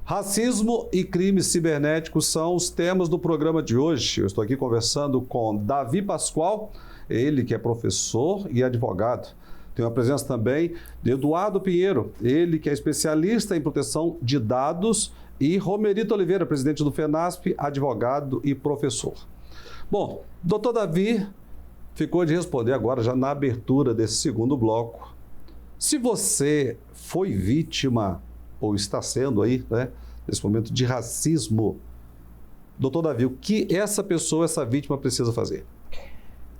Racismo e crimes cibernéticos são os temas do programa de hoje. Eu estou aqui conversando com Davi Pascoal, ele que é professor e advogado. Tem a presença também de Eduardo Pinheiro, ele que é especialista em proteção de dados, e Romerito Oliveira, presidente do FENASP, advogado e professor. Bom, doutor Davi ficou de responder agora, já na abertura desse segundo bloco. Se você foi vítima ou está sendo aí, né, nesse momento de racismo, doutor Davi, o que essa pessoa, essa vítima precisa fazer?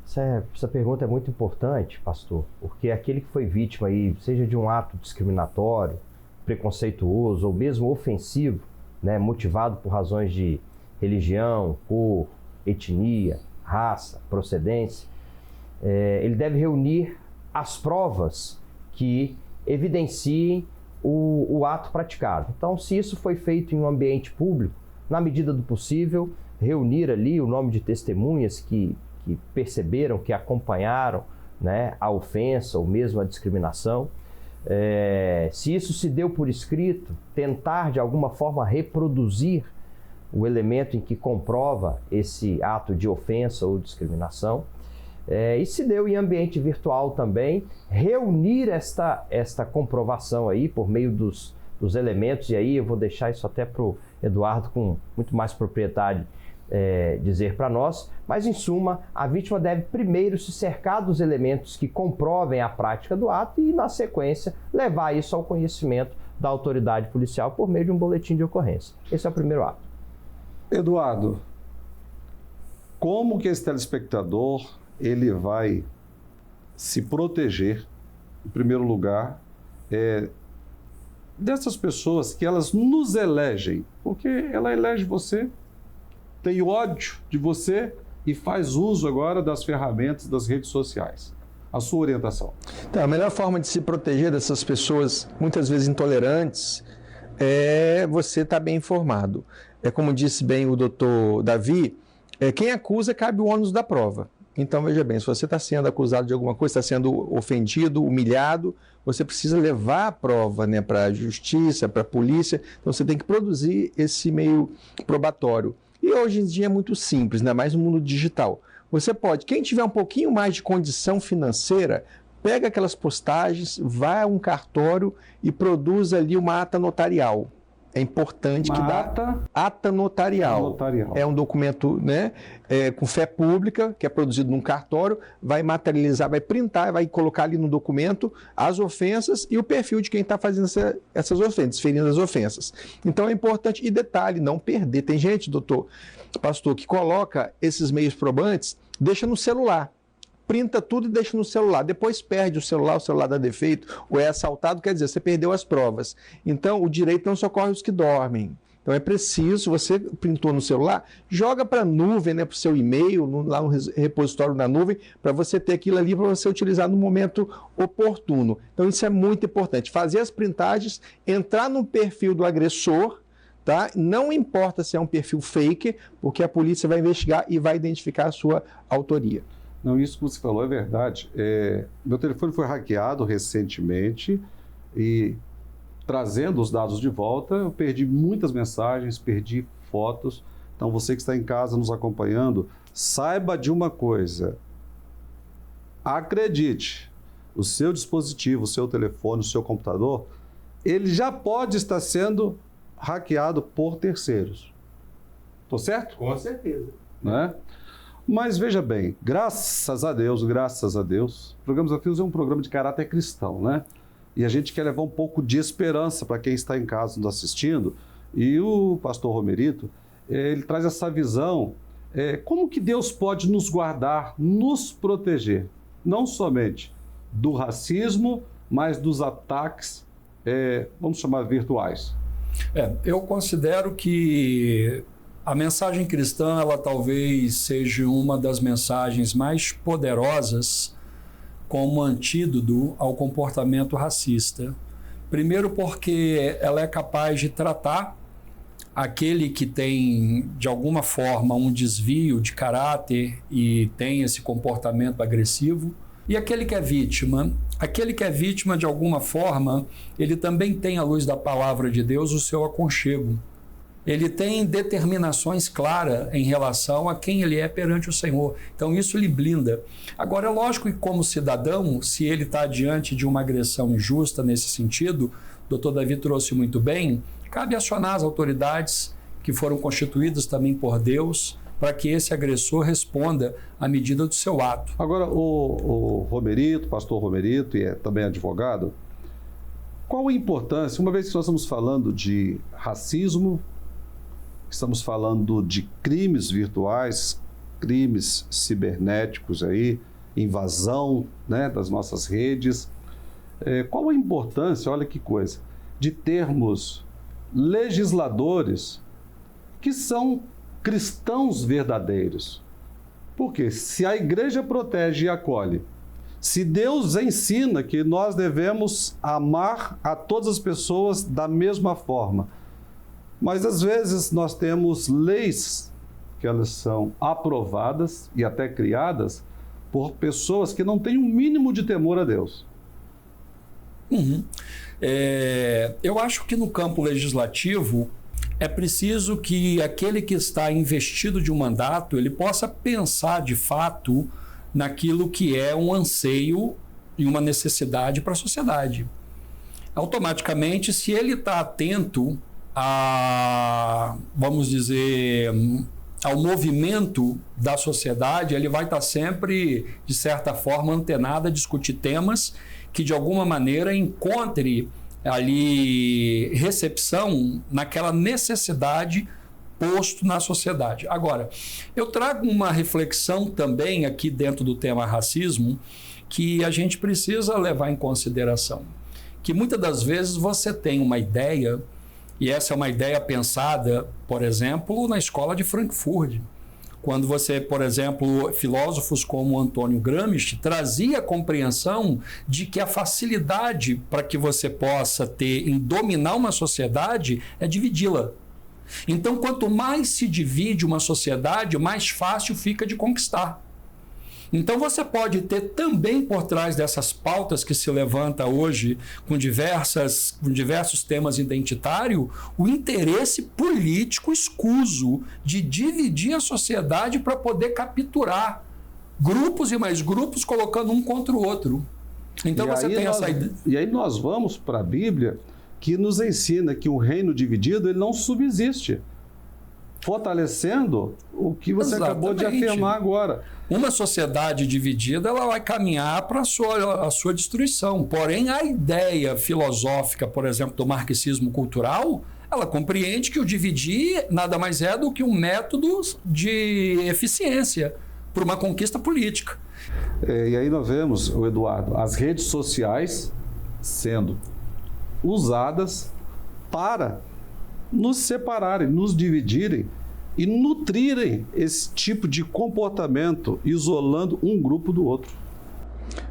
Essa pergunta é muito importante, pastor, porque aquele que foi vítima aí, seja de um ato discriminatório, preconceituoso ou mesmo ofensivo, né, motivado por razões de religião, cor, etnia, raça, procedência, ele deve reunir as provas que evidenciem o ato praticado. Então, se isso foi feito em um ambiente público, na medida do possível, reunir ali o nome de testemunhas que perceberam, que acompanharam, né, a ofensa ou mesmo a discriminação. Se isso se deu por escrito, tentar de alguma forma reproduzir o elemento em que comprova esse ato de ofensa ou discriminação. E se deu em ambiente virtual também, reunir esta comprovação aí por meio dos elementos, e aí eu vou deixar isso até para o Eduardo com muito mais propriedade dizer para nós, mas em suma, a vítima deve primeiro se cercar dos elementos que comprovem a prática do ato e, na sequência, levar isso ao conhecimento da autoridade policial por meio de um boletim de ocorrência. Esse é o primeiro ato. Eduardo, como que esse telespectador ele vai se proteger, em primeiro lugar, dessas pessoas que elas nos elegem? Porque ela elege você, tem ódio de você e faz uso agora das ferramentas das redes sociais. A sua orientação? Então, a melhor forma de se proteger dessas pessoas, muitas vezes intolerantes, é você estar bem informado. Como disse bem o doutor Davi, quem acusa cabe o ônus da prova. Então, veja bem, se você está sendo acusado de alguma coisa, está sendo ofendido, humilhado, você precisa levar a prova, né, para a justiça, para a polícia. Então, você tem que produzir esse meio probatório. E hoje em dia é muito simples, ainda mais no mundo digital. Você pode, quem tiver um pouquinho mais de condição financeira, pega aquelas postagens, vai a um cartório e produz ali uma ata notarial. É importante que dá ata notarial. É um documento, né, com fé pública, que é produzido num cartório, vai materializar, vai printar, vai colocar ali no documento as ofensas e o perfil de quem está fazendo essas ofensas, ferindo as ofensas. Então é importante, e detalhe, não perder. Tem gente, pastor, que coloca esses meios probantes, deixa no celular. Printa tudo e deixa no celular, depois perde o celular dá defeito, ou é assaltado, quer dizer, você perdeu as provas. Então, o direito não socorre os que dormem. Então, é preciso, se você printou no celular, joga para a nuvem, né, para o seu e-mail, lá no repositório da nuvem, para você ter aquilo ali para você utilizar no momento oportuno. Então, isso é muito importante. Fazer as printagens, entrar no perfil do agressor, tá? Não importa se é um perfil fake, porque a polícia vai investigar e vai identificar a sua autoria. Não, isso que você falou é verdade. Meu telefone foi hackeado recentemente e, trazendo os dados de volta, eu perdi muitas mensagens, perdi fotos. Então, você que está em casa nos acompanhando, saiba de uma coisa. Acredite, o seu dispositivo, o seu telefone, o seu computador, ele já pode estar sendo hackeado por terceiros. Estou certo? Com certeza. Né? Mas veja bem, graças a Deus, o Programa Desafios é um programa de caráter cristão, né? E a gente quer levar um pouco de esperança para quem está em casa nos assistindo. E o pastor Romerito, ele traz essa visão, como que Deus pode nos guardar, nos proteger, não somente do racismo, mas dos ataques, vamos chamar virtuais. Eu considero que a mensagem cristã, ela talvez seja uma das mensagens mais poderosas como antídoto ao comportamento racista. Primeiro porque ela é capaz de tratar aquele que tem, de alguma forma, um desvio de caráter e tem esse comportamento agressivo, E aquele que é vítima? Aquele que é vítima, de alguma forma, ele também tem, à luz da palavra de Deus, o seu aconchego. Ele tem determinações claras em relação a quem ele é perante o Senhor. Então, isso lhe blinda. Agora, é lógico que, como cidadão, se ele está diante de uma agressão injusta nesse sentido, o doutor Davi trouxe muito bem, cabe acionar as autoridades que foram constituídas também por Deus, para que esse agressor responda à medida do seu ato. Agora, o Romerito, pastor Romerito, e é também advogado, qual a importância, uma vez que nós estamos falando de racismo, estamos falando de crimes virtuais, crimes cibernéticos aí, invasão, né, das nossas redes, qual a importância, olha que coisa, de termos legisladores que são cristãos verdadeiros? Porque se a igreja protege e acolhe, se Deus ensina que nós devemos amar a todas as pessoas da mesma forma, mas às vezes nós temos leis que elas são aprovadas e até criadas por pessoas que não têm um mínimo de temor a Deus. Eu acho que no campo legislativo é preciso que aquele que está investido de um mandato, ele possa pensar de fato naquilo que é um anseio e uma necessidade para a sociedade. Automaticamente, se ele está atento vamos dizer, ao movimento da sociedade, ele vai estar sempre, de certa forma, antenado a discutir temas que, de alguma maneira, encontre ali recepção naquela necessidade posto na sociedade. Agora, eu trago uma reflexão também aqui dentro do tema racismo que a gente precisa levar em consideração. Que muitas das vezes você tem uma ideia, e essa é uma ideia pensada, por exemplo, na escola de Frankfurt. Quando você, por exemplo, filósofos como Antônio Gramsci trazia a compreensão de que a facilidade para que você possa ter em dominar uma sociedade é dividi-la. Então, quanto mais se divide uma sociedade, mais fácil fica de conquistar. Então você pode ter também por trás dessas pautas que se levanta hoje com diversos temas identitários, o interesse político escuso de dividir a sociedade para poder capturar grupos e mais grupos colocando um contra o outro. Então você tem essa ideia. E aí nós vamos para a Bíblia que nos ensina que o reino dividido ele não subsiste, fortalecendo o que você acabou de afirmar agora. Uma sociedade dividida, ela vai caminhar para a sua destruição. Porém, a ideia filosófica, por exemplo, do marxismo cultural, ela compreende que o dividir nada mais é do que um método de eficiência para uma conquista política. E aí nós vemos, Eduardo, as redes sociais sendo usadas para nos separarem, nos dividirem e nutrirem esse tipo de comportamento, isolando um grupo do outro.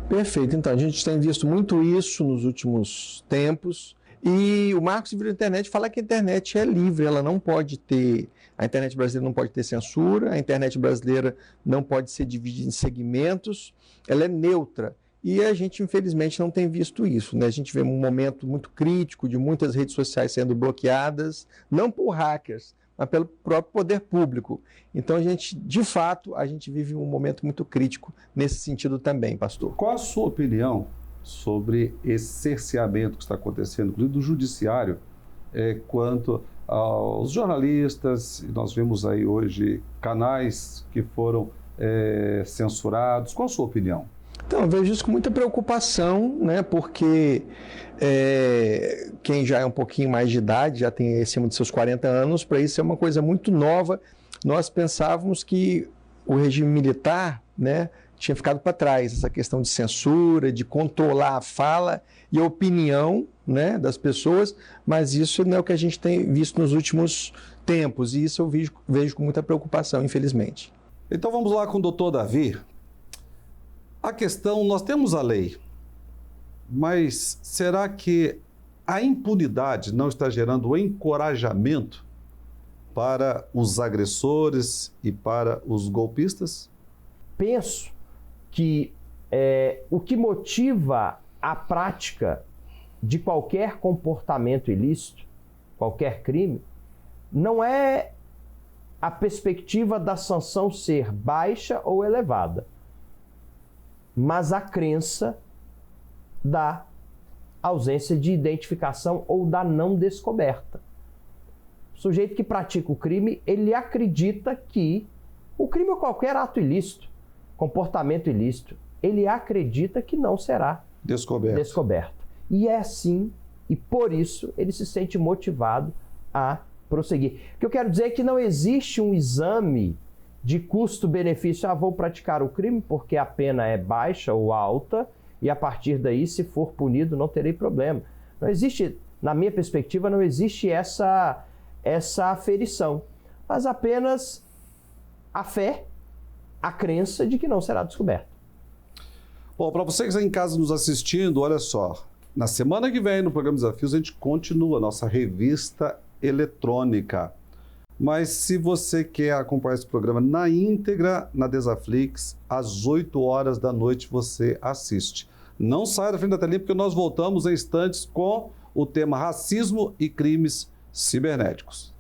Perfeito. Então, a gente tem visto muito isso nos últimos tempos. E o Marco Civil da Internet fala que a internet é livre, ela não pode ter... A internet brasileira não pode ter censura, a internet brasileira não pode ser dividida em segmentos, ela é neutra. E a gente, infelizmente, não tem visto isso, né? A gente vê um momento muito crítico de muitas redes sociais sendo bloqueadas, não por hackers, mas pelo próprio poder público. Então, de fato, a gente vive um momento muito crítico nesse sentido também, pastor. Qual a sua opinião sobre esse cerceamento que está acontecendo, inclusive do judiciário, quanto aos jornalistas? Nós vemos aí hoje canais que foram censurados. Qual a sua opinião? Então, eu vejo isso com muita preocupação, né? Porque quem já é um pouquinho mais de idade, já tem acima de seus 40 anos, para isso é uma coisa muito nova. Nós pensávamos que o regime militar, né, tinha ficado para trás, essa questão de censura, de controlar a fala e a opinião, né, das pessoas, mas isso não é o que a gente tem visto nos últimos tempos, e isso eu vejo com muita preocupação, infelizmente. Então vamos lá com o doutor Davi. A questão, nós temos a lei, mas será que a impunidade não está gerando o encorajamento para os agressores e para os golpistas? Penso que o que motiva a prática de qualquer comportamento ilícito, qualquer crime, não é a perspectiva da sanção ser baixa ou elevada, mas a crença da ausência de identificação ou da não descoberta. O sujeito que pratica o crime, ele acredita que o crime é qualquer ato ilícito, comportamento ilícito, ele acredita que não será descoberto. E é assim, e por isso ele se sente motivado a prosseguir. O que eu quero dizer é que não existe um exame de custo-benefício. Vou praticar o crime porque a pena é baixa ou alta e a partir daí, se for punido, não terei problema. Não existe, na minha perspectiva, não existe essa aferição, mas apenas a fé, a crença de que não será descoberto. Bom, para vocês aí em casa nos assistindo, olha só, na semana que vem, no programa Desafios, a gente continua a nossa revista eletrônica. Mas se você quer acompanhar esse programa na íntegra, na Desaflix, às 8 horas da noite você assiste. Não saia da frente da telinha, porque nós voltamos em instantes com o tema racismo e crimes cibernéticos.